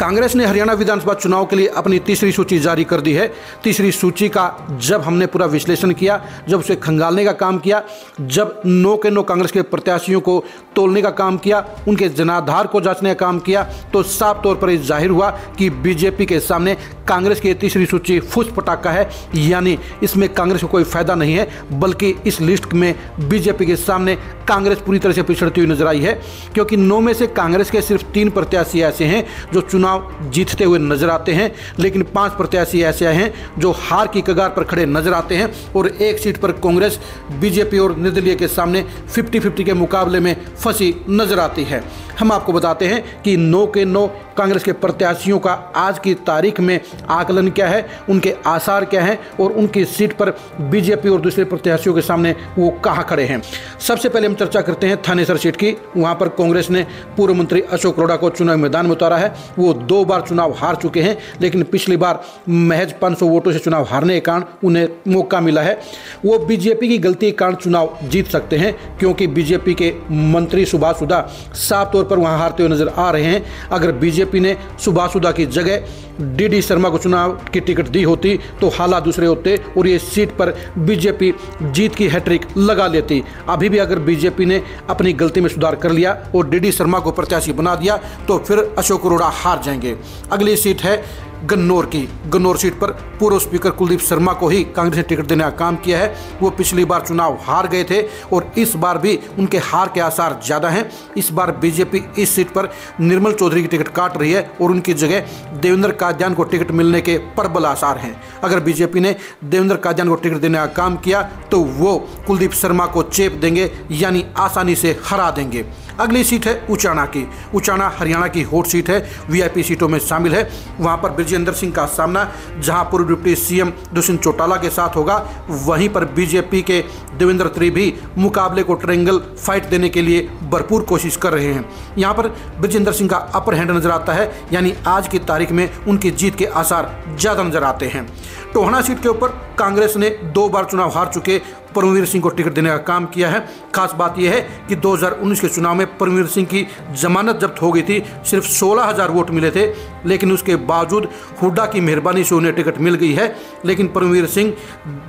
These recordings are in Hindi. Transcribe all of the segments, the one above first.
कांग्रेस ने हरियाणा विधानसभा चुनाव के लिए अपनी तीसरी सूची जारी कर दी है। तीसरी सूची का जब हमने पूरा विश्लेषण किया, जब उसे खंगालने का काम किया, जब 9 के 9 कांग्रेस के प्रत्याशियों को तोलने का काम किया, उनके जनाधार को जांचने का काम किया, तो साफ तौर पर जाहिर हुआ कि बीजेपी के सामने कांग्रेस की तीसरी सूची फुस पटाखा है। यानी इसमें कांग्रेस को कोई फायदा नहीं है, बल्कि इस लिस्ट में बीजेपी के सामने कांग्रेस पूरी तरह से पिछड़ती हुई नजर आई है। क्योंकि 9 में से कांग्रेस के सिर्फ 3 प्रत्याशी ऐसे हैं जो चुनाव जीतते हुए नजर आते हैं, लेकिन 5 प्रत्याशी ऐसे हैं जो हार की कगार पर खड़े नजर आते हैं। और एक सीट पर कांग्रेस बीजेपी और निर्दलीय के सामने 50-50 के मुकाबले में फंसी नजर आती है। हम आपको बताते हैं कि 9 के 9 कांग्रेस के प्रत्याशियों का आज की तारीख में आकलन क्या है, उनके आसार क्या हैं और उनकी सीट पर बीजेपी और दूसरे प्रत्याशियों के सामने वो कहां खड़े हैं। सबसे पहले हम चर्चा करते हैं थानेसर सीट की। वहां पर कांग्रेस ने पूर्व मंत्री अशोक अरोड़ा को चुनाव मैदान में उतारा है। वो 2 बार चुनाव हार चुके हैं, लेकिन पिछली बार महज 500 वोटों से चुनाव हारने के कारण उन्हें मौका मिला है। वो बीजेपी की गलती के कारण चुनाव जीत सकते हैं, क्योंकि बीजेपी के मंत्री सुभाष सुधा साफ तौर पर वहां हारते हुए नजर आ रहे हैं। अगर बीजेपी ने सुभाष सुधा की जगह डीडी शर्मा को चुनाव की टिकट दी होती तो हालात दूसरे होते और ये सीट पर बीजेपी जीत की हैट्रिक लगा लेती। अभी भी अगर बीजेपी ने अपनी गलती में सुधार कर लिया और डीडी शर्मा को प्रत्याशी बना दिया तो फिर अशोक अरोड़ा हार जाएंगे। अगली सीट है गन्नौर की। गन्नौर सीट पर पूर्व स्पीकर कुलदीप शर्मा को ही कांग्रेस ने टिकट देने का काम किया है। वो पिछली बार चुनाव हार गए थे और इस बार भी उनके हार के आसार ज़्यादा हैं। इस बार बीजेपी इस सीट पर निर्मल चौधरी की टिकट काट रही है और उनकी जगह देवेंद्र कादियान को टिकट मिलने के प्रबल आसार हैं। अगर बीजेपी ने देवेंद्र कादियान को टिकट देने का काम किया तो वो कुलदीप शर्मा को चेप देंगे, यानी आसानी से हरा देंगे। अगली सीट है उचाना की। उचाना हरियाणा की हॉट सीट है, वीआईपी सीटों में शामिल है। वहां पर ब्रजेंद्र सिंह का सामना जहां पूर्व डिप्टी सीएम दुष्यंत चौटाला के साथ होगा, वहीं पर बीजेपी के देवेंद्र त्रिवेदी भी मुकाबले को ट्रायंगल फाइट देने के लिए भरपूर कोशिश कर रहे हैं। यहां पर ब्रजेंद्र सिंह का अपर हैंड नजर आता है, यानी आज की तारीख में उनकी जीत के आसार ज्यादा नजर आते हैं। टोहाना सीट के ऊपर कांग्रेस ने 2 बार चुनाव हार चुके परमवीर सिंह को टिकट देने का काम किया है। खास बात यह है कि 2019 के चुनाव में परमवीर सिंह की जमानत जब्त हो गई थी, सिर्फ 16,000 वोट मिले थे, लेकिन उसके बावजूद हुड्डा की मेहरबानी से उन्हें टिकट मिल गई है। लेकिन परमवीर सिंह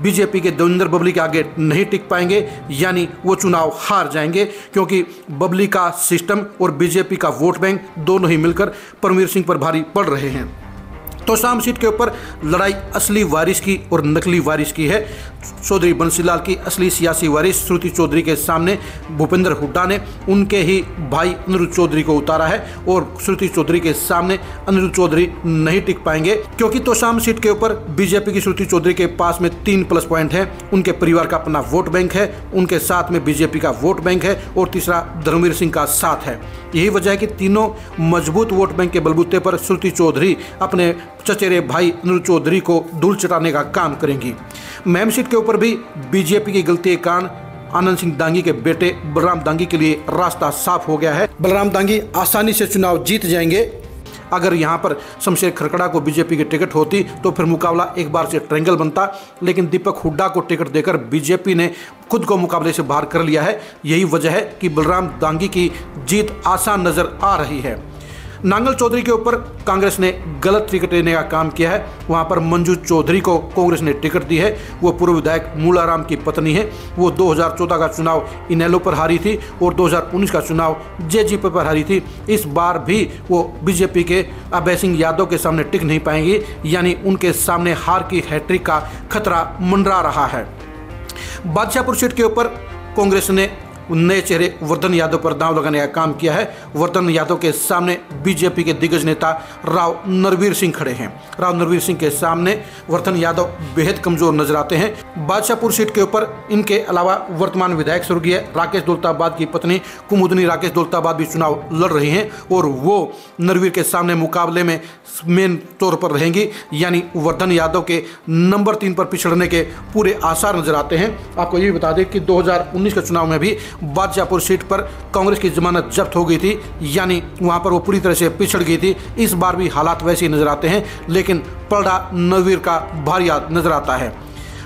बीजेपी के देवेंद्र बबली के आगे नहीं टिक पाएंगे, यानी वो चुनाव हार जाएंगे, क्योंकि बबली का सिस्टम और बीजेपी का वोट बैंक दोनों ही मिलकर परमवीर सिंह पर भारी पड़ रहे हैं। तो शाम सीट के ऊपर लड़ाई असली वारिस की और नकली वारिस की है। चौधरी बंसीलाल की असली सियासी वारिस श्रुति चौधरी के सामने भूपेंद्र हुड्डा ने उनके ही भाई अनिरुद्ध चौधरी को उतारा है और श्रुति चौधरी के सामने अनिरुद्ध चौधरी नहीं टिक पाएंगे, क्योंकि तोशाम सीट के ऊपर बीजेपी की श्रुति चौधरी के पास में 3 प्लस पॉइंट है। उनके परिवार का अपना वोट बैंक है, उनके साथ में बीजेपी का वोट बैंक है और तीसरा धर्मवीर सिंह का साथ है। यही वजह है कि तीनों मजबूत वोट बैंक के बलबूते पर श्रुति चौधरी अपने चचेरे भाई अनिरुद्ध चौधरी को धूल चटाने का काम करेंगी। मैम सीट के ऊपर भी बीजेपी की गलती के कारण आनंद सिंह दांगी के बेटे बलराम दांगी के लिए रास्ता साफ हो गया है। बलराम दांगी आसानी से चुनाव जीत जाएंगे। अगर यहाँ पर शमशेर खरकड़ा को बीजेपी की टिकट होती तो फिर मुकाबला एक बार से ट्रायंगल बनता, लेकिन दीपक हुड्डा को टिकट देकर बीजेपी ने खुद को मुकाबले से बाहर कर लिया है। यही वजह है कि बलराम दांगी की जीत आसान नजर आ रही है। नांगल चौधरी के ऊपर कांग्रेस ने गलत टिकट देने का काम किया है। वहां पर मंजू चौधरी को कांग्रेस ने टिकट दी है। वो पूर्व विधायक मूलाराम की पत्नी है। वो 2014 का चुनाव इनेलो पर हारी थी और 2019 का चुनाव जेजेपी पर हारी थी। इस बार भी वो बीजेपी के अभय सिंह यादव के सामने टिक नहीं पाएंगी, यानी उनके सामने हार की हैट्रिक का खतरा मंडरा रहा है। बादशाहपुर सीट के ऊपर कांग्रेस ने नए चेहरे वर्धन यादव पर दांव लगाने का काम किया है। वर्धन यादव के सामने बीजेपी के दिग्गज नेता राव नरवीर सिंह खड़े हैं। राव नरवीर सिंह के सामने वर्धन यादव बेहद कमजोर नजर आते हैं। बादशाहपुर सीट के ऊपर इनके अलावा वर्तमान विधायक स्वर्गीय राकेश दौलताबाद की पत्नी कुमुदनी राकेश दौलताबाद भी चुनाव लड़ रही हैं और वो नरवीर के सामने मुकाबले में मेन तौर पर रहेंगी, यानी वर्धन यादव के नंबर 3 पर पिछड़ने के पूरे आसार नजर आते हैं। आपको ये भी बता दें कि 2019 के चुनाव में भी बादशाहपुर सीट पर कांग्रेस की जमानत जब्त हो गई थी, यानी वहां पर वो पूरी तरह से पिछड़ गई थी। इस बार भी हालात वैसे ही नजर आते हैं, लेकिन पलड़ा नरवीर का भारी नजर आता है।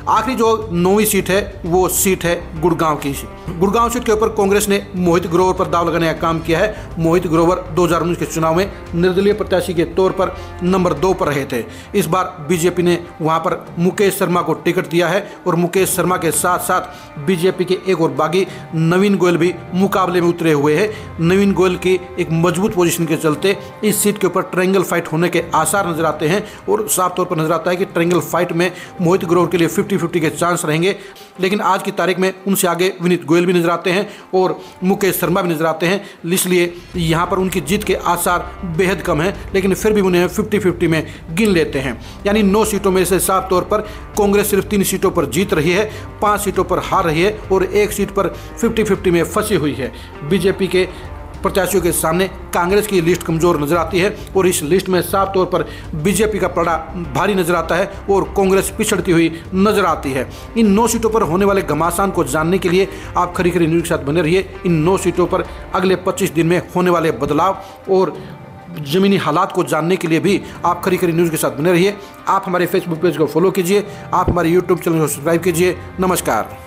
आखिरी जो 9वीं सीट है वो सीट है गुड़गांव की। गुड़गांव सीट के ऊपर कांग्रेस ने मोहित ग्रोवर पर दाव लगाने का काम किया है। मोहित ग्रोवर 2019 के चुनाव में निर्दलीय प्रत्याशी के तौर पर नंबर 2 पर रहे थे। इस बार बीजेपी ने वहां पर मुकेश शर्मा को टिकट दिया है और मुकेश शर्मा के साथ साथ बीजेपी के एक और बागी नवीन गोयल भी मुकाबले में उतरे हुए हैं। नवीन गोयल की एक मजबूत पोजीशन के चलते इस सीट के ऊपर ट्रायंगल फाइट होने के आसार नजर आते हैं और साफ तौर पर नजर आता है कि ट्रायंगल फाइट में मोहित ग्रोवर के लिए 50-50 के चांस रहेंगे। लेकिन आज की तारीख में उनसे आगे विनीत गोयल भी नजर आते हैं और मुकेश शर्मा भी नजर आते हैं, इसलिए यहाँ पर उनकी जीत के आसार बेहद कम हैं। लेकिन फिर भी उन्हें 50-50 में गिन लेते हैं। यानी 9 सीटों में से साफ तौर पर कांग्रेस सिर्फ 3 सीटों पर जीत रही है, 5 सीटों पर हार रही है और 1 सीट पर 50-50 में फंसी हुई है। बीजेपी के प्रत्याशियों के सामने कांग्रेस की लिस्ट कमजोर नजर आती है और इस लिस्ट में साफ तौर पर बीजेपी का पलड़ा भारी नजर आता है और कांग्रेस पिछड़ती हुई नजर आती है। इन 9 सीटों पर होने वाले घमासान को जानने के लिए आप खरी खरी न्यूज़ के साथ बने रहिए। इन 9 सीटों पर अगले 25 दिन में होने वाले बदलाव और ज़मीनी हालात को जानने के लिए भी आप खरी खरी न्यूज़ के साथ बने रहिए। आप हमारे फेसबुक पेज को फॉलो कीजिए, आप हमारे यूट्यूब चैनल को सब्सक्राइब कीजिए। नमस्कार।